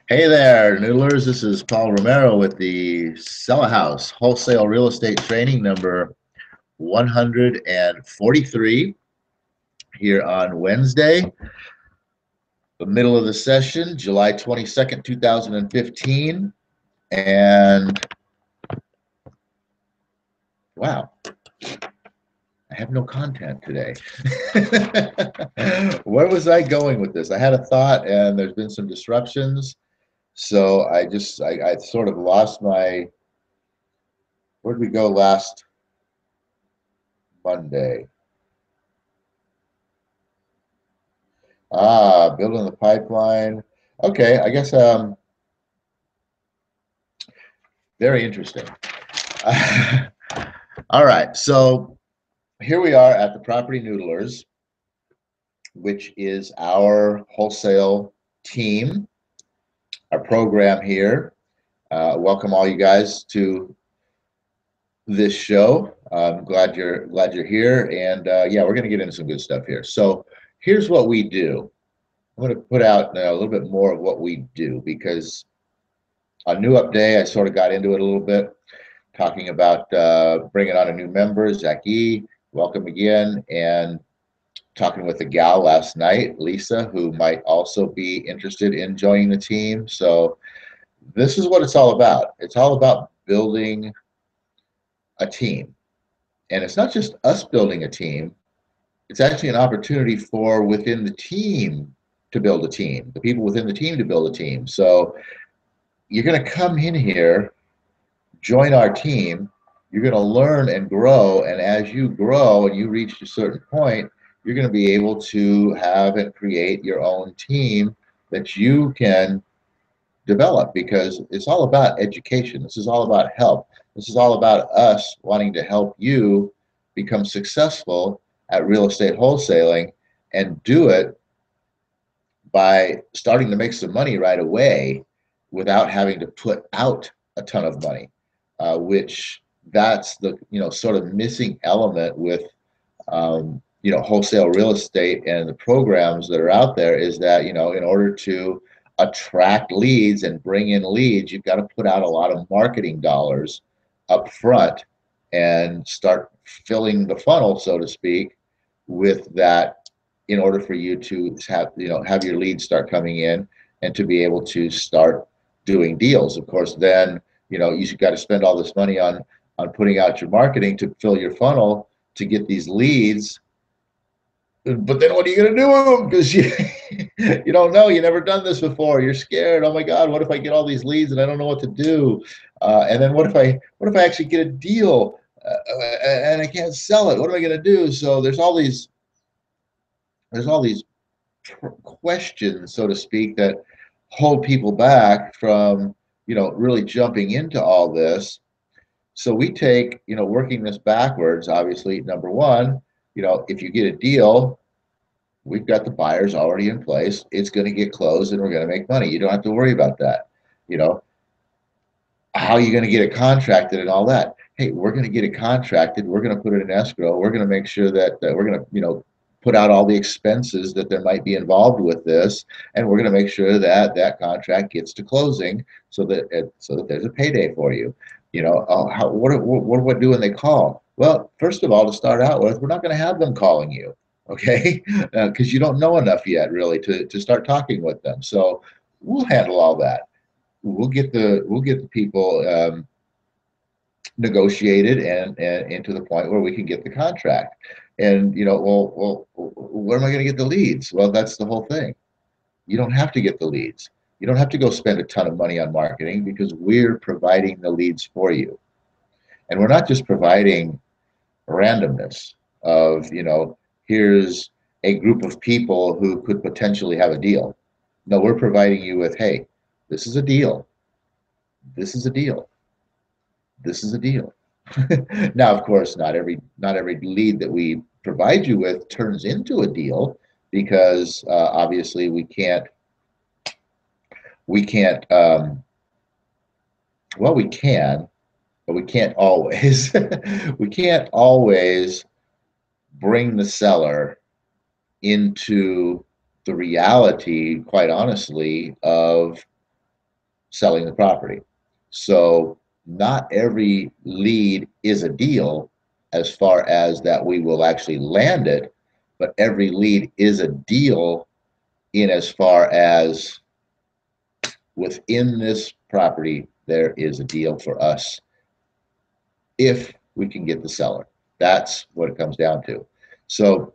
Hey there, Noodlers. This is Paul Romero with the Sell a House Wholesale Real Estate Training number 143 here on Wednesday, the middle of the session, July 22nd, 2015. And wow, I have no content today. Where was I going with this? I had a thought and there's been some disruptions. So I sort of lost my, where'd we go last Monday? Building the pipeline. Okay, I guess very interesting. All right, so here we are at the Property Noodlers, which is our wholesale team, our program here. Welcome all you guys to this show. I'm glad you're here, and yeah, we're going to get into some good stuff here. So here's what we do. I'm going to put out a little bit more of what we do because on New Up Day, I sort of got into it a little bit, talking about bringing on a new member, Zach E. Welcome again, and talking with a gal last night, Lisa, who might also be interested in joining the team. So this is what it's all about. It's all about building a team. And it's not just us building a team, it's actually an opportunity for within the team to build a team, the people within the team to build a team. So you're going to come in here, join our team, you're going to learn and grow. And as you grow and you reach a certain point, you're going to be able to have and create your own team that you can develop, because it's all about education. This is all about help. This is all about us wanting to help you become successful at real estate wholesaling and do it by starting to make some money right away without having to put out a ton of money, which that's the sort of missing element with wholesale real estate and the programs that are out there, is that in order to attract leads and bring in leads, you've got to put out a lot of marketing dollars up front and start filling the funnel, so to speak, with that, in order for you to have your leads start coming in and to be able to start doing deals. Of course, then you've got to spend all this money on putting out your marketing to fill your funnel to get these leads. But then what are you going to do with them? Because you don't know. You've never done this before. You're scared. Oh my God, what if I get all these leads and I don't know what to do? And then what if I actually get a deal and I can't sell it? What am I going to do? So there's all these questions, so to speak, that hold people back from really jumping into all this. So we take working this backwards. Obviously, number one, if you get a deal, we've got the buyers already in place. It's going to get closed and we're going to make money. You don't have to worry about that. How are you going to get it contracted and all that? Hey, we're going to get it contracted. We're going to put it in escrow. We're going to make sure that we're going to put out all the expenses that there might be involved with this, and we're going to make sure that that contract gets to closing, so that there's a payday for you. What do I do when they call? Well, first of all, to start out with, we're not going to have them calling you, okay? Because you don't know enough yet, really, to start talking with them. So we'll handle all that. We'll get the people negotiated and to the point where we can get the contract. And well, where am I going to get the leads? Well, that's the whole thing. You don't have to get the leads. You don't have to go spend a ton of money on marketing, because we're providing the leads for you. And we're not just providing randomness of, here's a group of people who could potentially have a deal. No, we're providing you with, hey, this is a deal. This is a deal. This is a deal. Now, of course, not every lead that we provide you with turns into a deal, because obviously we can't well, we can, but we can't always. We can't always bring the seller into the reality, quite honestly, of selling the property. So not every lead is a deal as far as that we will actually land it, but every lead is a deal in as far as within this property, there is a deal for us if we can get the seller. That's what it comes down to. So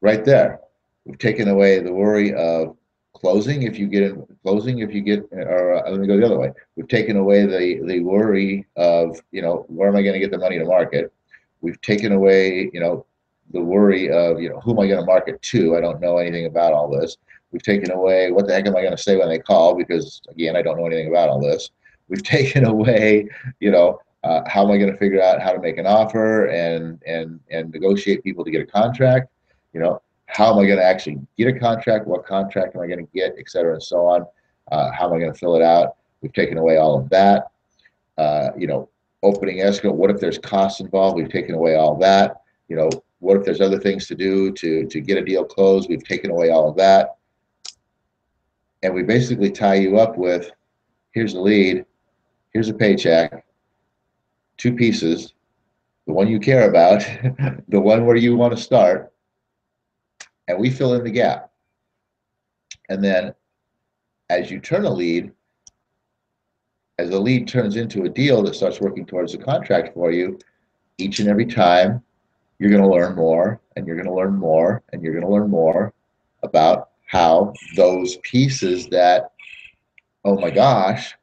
right there, we've taken away the worry of closing if you get in closing if you get, or let me go the other way. We've taken away the worry of, where am I going to get the money to market? We've taken away, the worry of, who am I going to market to? I don't know anything about all this. We've taken away what the heck am I going to say when they call, because again, I don't know anything about all this. We've taken away, how am I going to figure out how to make an offer and negotiate people to get a contract? How am I going to actually get a contract? What contract am I going to get, et cetera, and so on? How am I going to fill it out? We've taken away all of that. Opening escrow. What if there's costs involved? We've taken away all that. What if there's other things to do to get a deal closed? We've taken away all of that. And we basically tie you up with, here's the lead, here's a paycheck, two pieces, the one you care about, the one where you want to start, and we fill in the gap. And then as you turn a lead, as the lead turns into a deal that starts working towards a contract for you, each and every time you're going to learn more, and you're going to learn more, and you're going to learn more about how those pieces that, oh my gosh,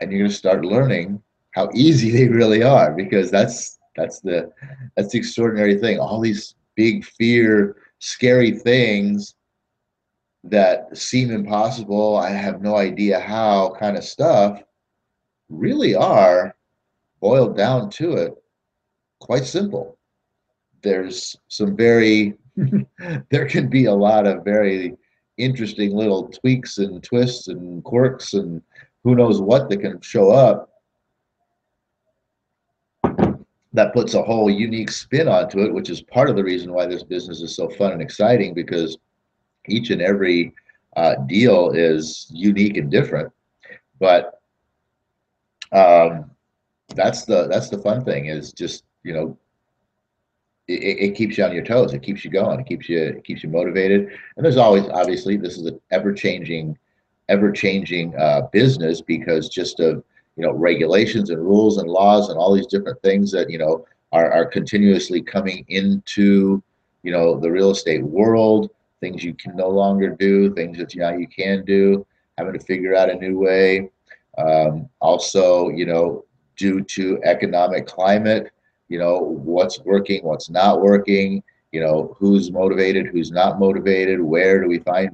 and you're going to start learning how easy they really are, because that's the extraordinary thing. All these big fear, scary things that seem impossible, I have no idea how kind of stuff, really are, boiled down to it, quite simple. There's some very, there can be a lot of very interesting little tweaks and twists and quirks and who knows what that can show up that puts a whole unique spin onto it, which is part of the reason why this business is so fun and exciting, because each and every deal is unique and different. But that's the fun thing, is just, it keeps you on your toes. It keeps you going. It keeps you motivated. And there's always, obviously, this is an ever-changing business, because just of, regulations and rules and laws and all these different things that, are continuously coming into, the real estate world, things you can no longer do, things that now you can do, having to figure out a new way. Also, due to economic climate, what's working, what's not working, who's motivated, who's not motivated, where do we find,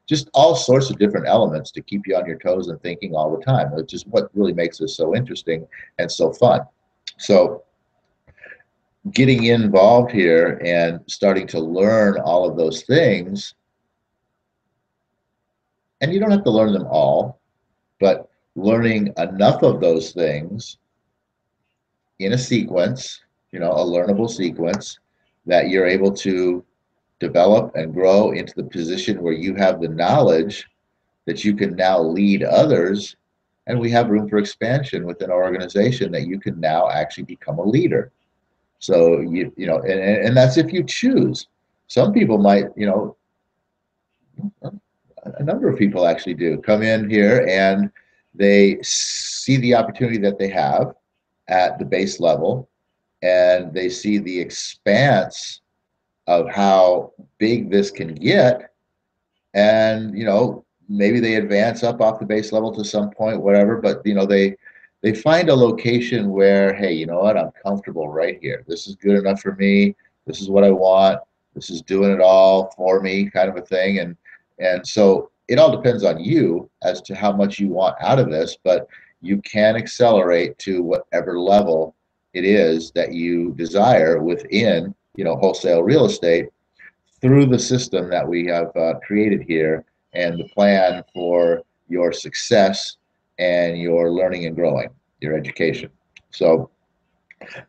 just all sorts of different elements to keep you on your toes and thinking all the time, which is what really makes this so interesting and so fun. So getting involved here and starting to learn all of those things, and you don't have to learn them all, but learning enough of those things in a sequence, a learnable sequence, that you're able to develop and grow into the position where you have the knowledge that you can now lead others. And we have room for expansion within our organization, that you can now actually become a leader. So and that's if you choose. Some people might, a number of people actually do come in here and they see the opportunity that they have at the base level, and they see the expanse of how big this can get, and maybe they advance up off the base level to some point, whatever, but they find a location where, hey, you know what, I'm comfortable right here, this is good enough for me, this is what I want, this is doing it all for me, kind of a thing. And so it all depends on you as to how much you want out of this, but you can accelerate to whatever level it is that you desire within, wholesale real estate, through the system that we have created here, and the plan for your success and your learning and growing, your education. So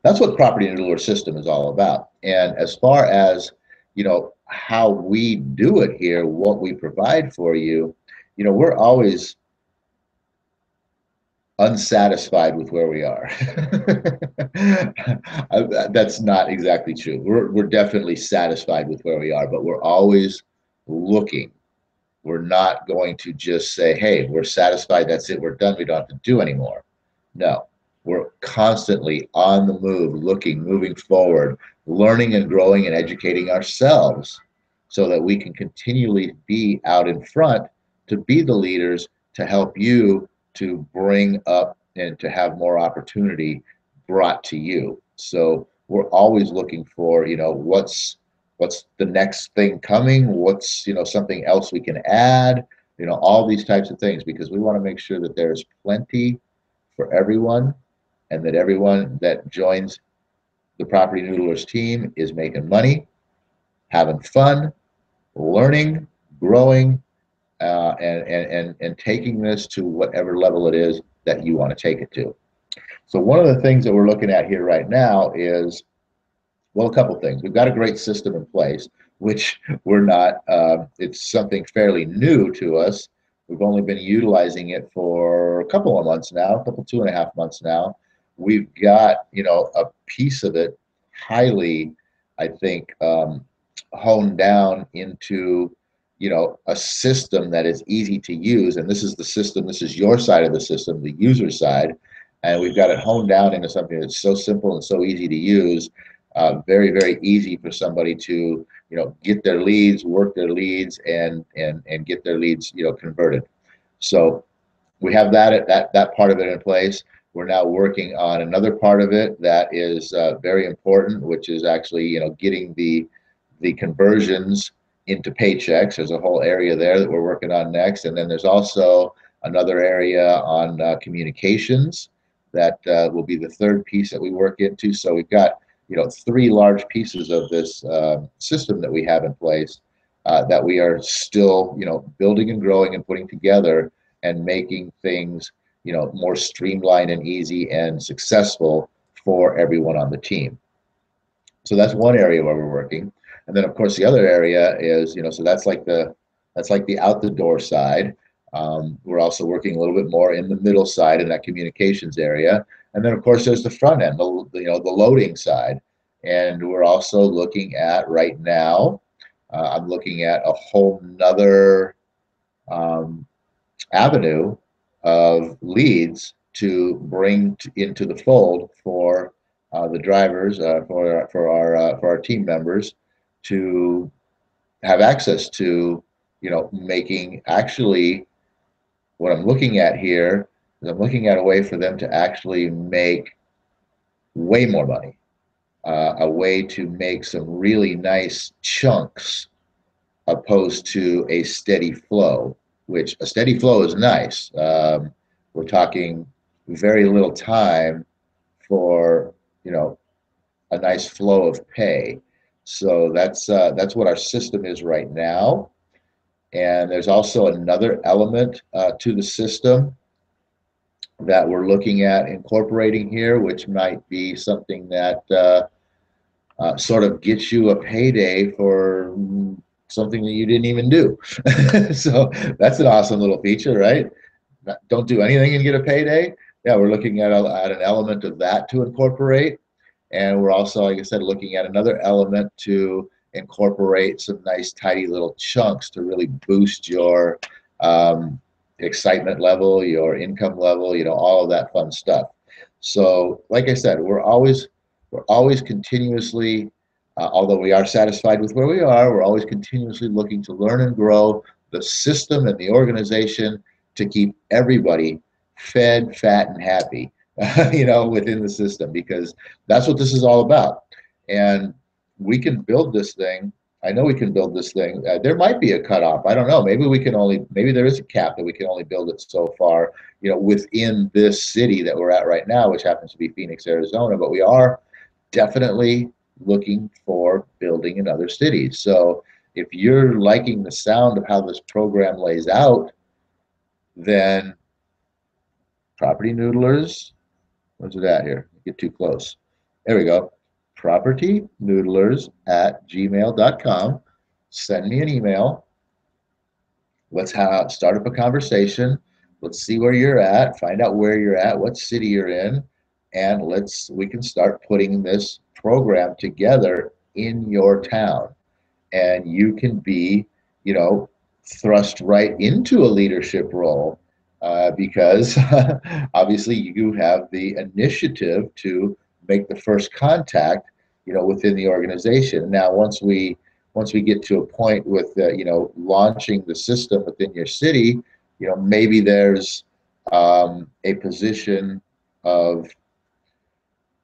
that's what Property Noodler system is all about. And as far as, how we do it here, what we provide for you, we're always unsatisfied with where we are. That's not exactly true. We're definitely satisfied with where we are, but we're always looking. We're not going to just say, hey, we're satisfied, that's it, we're done, we don't have to do anymore. No, we're constantly on the move, looking, moving forward, learning and growing and educating ourselves so that we can continually be out in front to be the leaders to help you to bring up and to have more opportunity brought to you. So we're always looking for, what's the next thing coming, what's, something else we can add, all these types of things, because we want to make sure that there's plenty for everyone and that everyone that joins the Property Noodlers team is making money, having fun, learning, growing, and taking this to whatever level it is that you want to take it to. So one of the things that we're looking at here right now is, well, a couple things. We've got a great system in place, which we're not. It's something fairly new to us. We've only been utilizing it for a couple of months now, a couple 2.5 months now. We've got, a piece of it highly, I think, honed down into, a system that is easy to use. And this is the system, this is your side of the system, the user side. And we've got it honed down into something that's so simple and so easy to use. Very, very easy for somebody to, get their leads, work their leads, and get their leads, converted. So we have that part of it in place. We're now working on another part of it that is very important, which is actually, getting the conversions into paychecks. There's a whole area there that we're working on next, and then there's also another area on communications that will be the third piece that we work into. So we've got, 3 large pieces of this system that we have in place that we are still, building and growing and putting together and making things, more streamlined and easy and successful for everyone on the team. So that's one area where we're working. And then of course the other area is, so that's like the out the door side. We're also working a little bit more in the middle side in that communications area. And then of course there's the front end, the loading side. And we're also looking at right now, I'm looking at a whole nother avenue of leads to bring into the fold for the drivers, for our team members to have access to, making actually what I'm looking at here is I'm looking at a way for them to actually make way more money, a way to make some really nice chunks opposed to a steady flow, which a steady flow is nice. We're talking very little time for, a nice flow of pay. So that's what our system is right now. And there's also another element to the system that we're looking at incorporating here, which might be something that sort of gets you a payday for something that you didn't even do. So that's an awesome little feature, right? Don't do anything and get a payday. Yeah, we're looking at an element of that to incorporate. And we're also, like I said, looking at another element to incorporate some nice, tidy little chunks to really boost your excitement level, your income level, all of that fun stuff. So, like I said, we're always continuously, although we are satisfied with where we are, we're always continuously looking to learn and grow the system and the organization to keep everybody fed, fat, and happy, within the system, because that's what this is all about. And we can build this thing. I know we can build this thing. There might be a cutoff. I don't know. Maybe there is a cap that we can only build it so far, within this city that we're at right now, which happens to be Phoenix, Arizona. But we are definitely looking for building in other cities. So if you're liking the sound of how this program lays out, then Property Noodlers, where's it at here? Get too close. There we go. PropertyNoodlers@gmail.com. Send me an email. Let's start up a conversation. let's see where you're at, find out where you're at, what city you're in, and we can start putting this program together in your town. And you can be, you know, thrust right into a leadership role because obviously you have the initiative to make the first contact, you know, within the organization. Now, once we get to a point with you know, launching the system within your city, you know, maybe there's a position of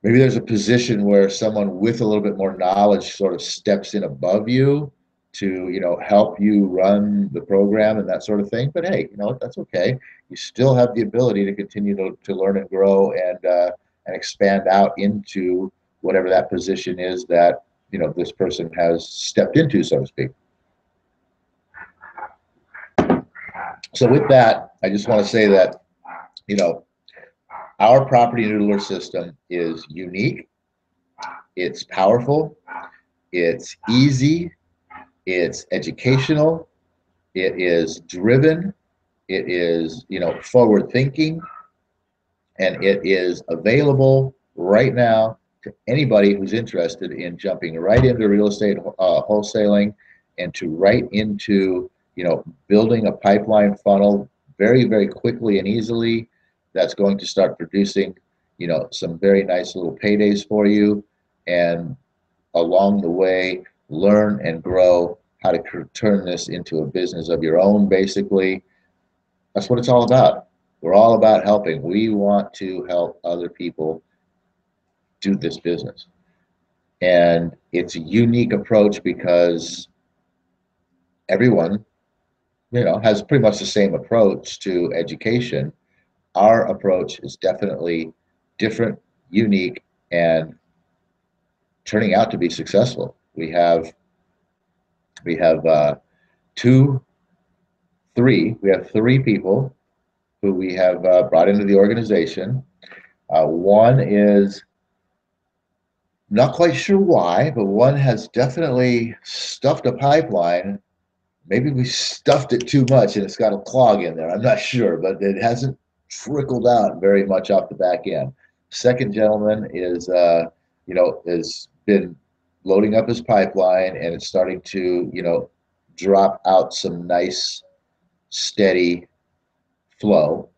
maybe there's a position where someone with a little bit more knowledge sort of steps in above you to, you know, help you run the program and that sort of thing. But hey, you know what, that's okay. You still have the ability to continue to learn and grow and expand out into whatever that position is that, you know, this person has stepped into, so to speak. So with that, I just want to say that, you know, our property noodler system is unique, it's powerful, it's easy, it's educational, it is driven, it is, you know, forward thinking, and it is available right now to anybody who's interested in jumping right into real estate wholesaling and to right into, you know, building a pipeline funnel very, very quickly and easily that's going to start producing, you know, some very nice little paydays for you, and along the way learn and grow how to turn this into a business of your own. Basically, that's what it's all about. We're all about helping. We want to help other people do this business. And it's a unique approach because everyone, you know, has pretty much the same approach to education. Our approach is definitely different, unique, and turning out to be successful. We have three people who we have brought into the organization. One is not quite sure why, but one has definitely stuffed a pipeline. Maybe we stuffed it too much and it's got a clog in there. I'm not sure, but it hasn't trickled out very much off the back end. Second gentleman is, you know, has been loading up his pipeline and it's starting to, you know, drop out some nice, steady flow.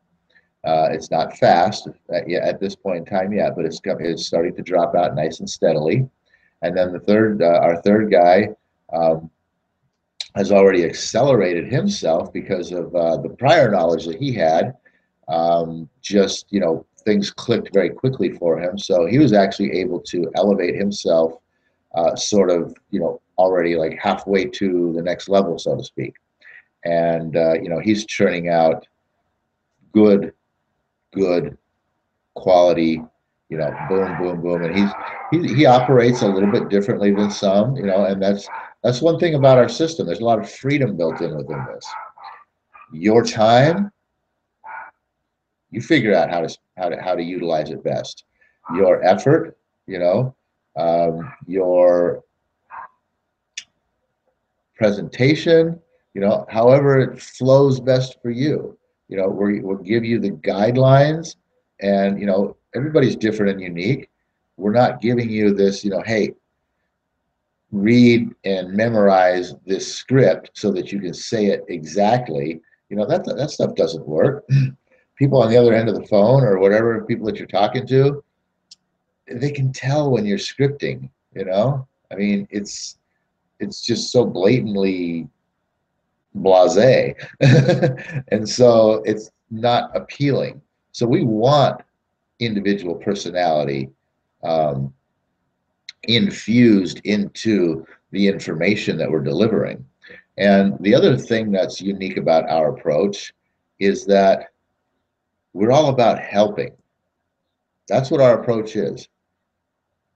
It's not fast at this point in time yet, but it's starting to drop out nice and steadily. And then our third guy has already accelerated himself because of the prior knowledge that he had. Just, you know, things clicked very quickly for him, so he was actually able to elevate himself, sort of, you know, already like halfway to the next level, so to speak. And you know, he's churning out good quality, you know, boom, boom, boom. And he operates a little bit differently than some, you know, and that's one thing about our system. There's a lot of freedom built in within this. Your time, you figure out how to utilize it best. Your effort, you know, your presentation, you know, however it flows best for you. You know, we'll give you the guidelines, and, you know, everybody's different and unique. We're not giving you this, you know, hey, read and memorize this script so that you can say it exactly. You know, that stuff doesn't work. People on the other end of the phone or whatever, people that you're talking to, they can tell when you're scripting, you know? I mean, it's just so blatantly blasé. And so it's not appealing. So we want individual personality infused into the information that we're delivering. And the other thing that's unique about our approach is that we're all about helping. That's what our approach is.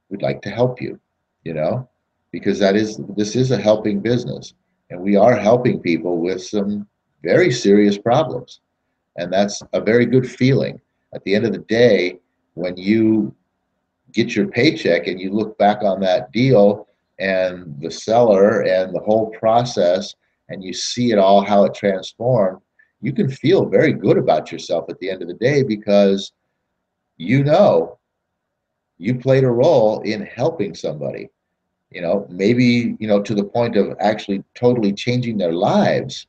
We'd like to help you, you know, because this is a helping business, and we are helping people with some very serious problems. And that's a very good feeling. At the end of the day, when you get your paycheck and you look back on that deal and the seller and the whole process, and you see it all, how it transformed, you can feel very good about yourself at the end of the day, because you know you played a role in helping somebody, maybe, to the point of actually totally changing their lives.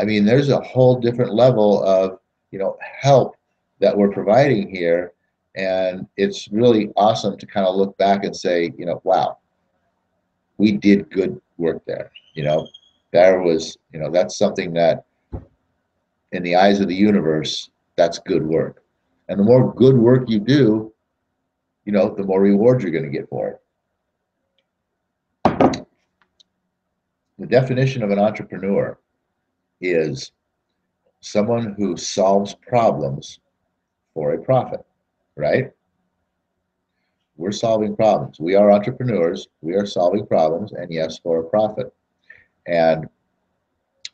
I mean, there's a whole different level of, help that we're providing here. And it's really awesome to kind of look back and say, wow, we did good work there. There was, that's something that in the eyes of the universe, that's good work. And the more good work you do, the more rewards you're going to get for it. The definition of an entrepreneur is someone who solves problems for a profit, right? We're solving problems. We are entrepreneurs. We are solving problems, and yes, for a profit. And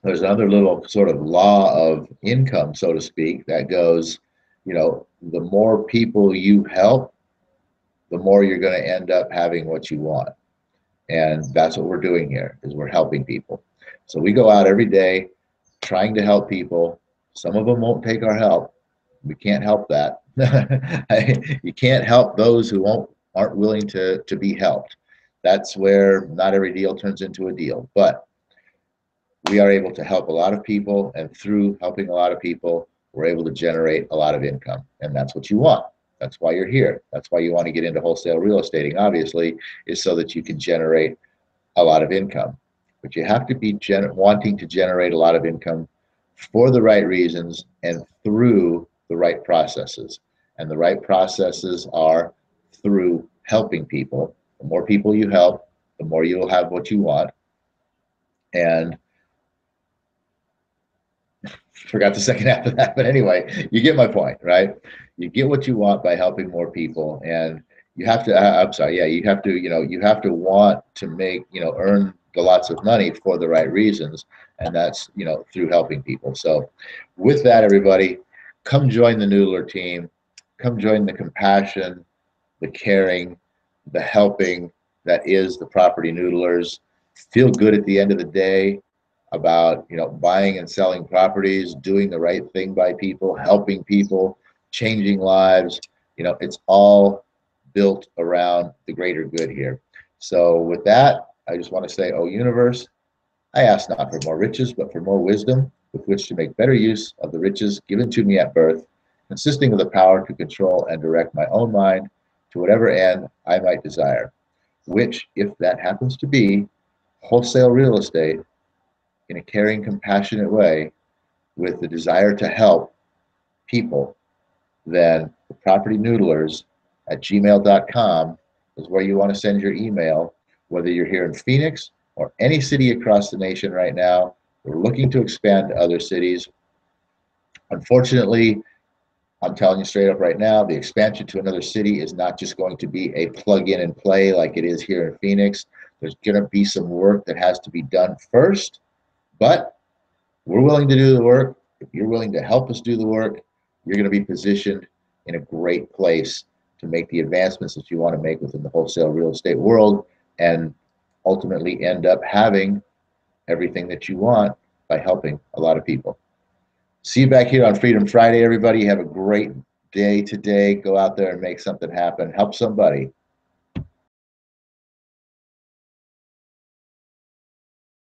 there's another little sort of law of income, so to speak, that goes, the more people you help, the more you're going to end up having what you want. And that's what we're doing here, is we're helping people. So we go out every day trying to help people. Some of them won't take our help. We can't help that. You can't help those who aren't willing to be helped. That's where not every deal turns into a deal. But we are able to help a lot of people, and through helping a lot of people, we're able to generate a lot of income. And that's what you want. That's why you're here. That's why you want to get into wholesale real estate, obviously, is so that you can generate a lot of income. But you have to be wanting to generate a lot of income for the right reasons and through the right processes. And the right processes are through helping people. The more people you help, the more you'll have what you want. And forgot the second half of that, but anyway, you get my point, right? You get what you want by helping more people. And you have to, I'm sorry, yeah, you have to want to make, earn the lots of money for the right reasons. And that's, through helping people. So with that, everybody, come join the Noodler team. Come join the compassion, the caring, the helping that is the Property Noodlers. Feel good at the end of the day about, buying and selling properties, doing the right thing by people, helping people, changing lives. It's all built around the greater good here. So with that, I just want to say, oh universe, I ask not for more riches, but for more wisdom with which to make better use of the riches given to me at birth, consisting of the power to control and direct my own mind to whatever end I might desire, which, if that happens to be wholesale real estate in a caring, compassionate way with the desire to help people, then the PropertyNoodlers@gmail.com is where you want to send your email, whether you're here in Phoenix or any city across the nation right now. We're looking to expand to other cities. Unfortunately, I'm telling you straight up right now, the expansion to another city is not just going to be a plug in and play like it is here in Phoenix. There's going to be some work that has to be done first, but we're willing to do the work. If you're willing to help us do the work, you're going to be positioned in a great place to make the advancements that you want to make within the wholesale real estate world, and ultimately end up having everything that you want by helping a lot of people. See you back here on Freedom Friday, everybody. Have a great day today. Go out there and make something happen. Help somebody.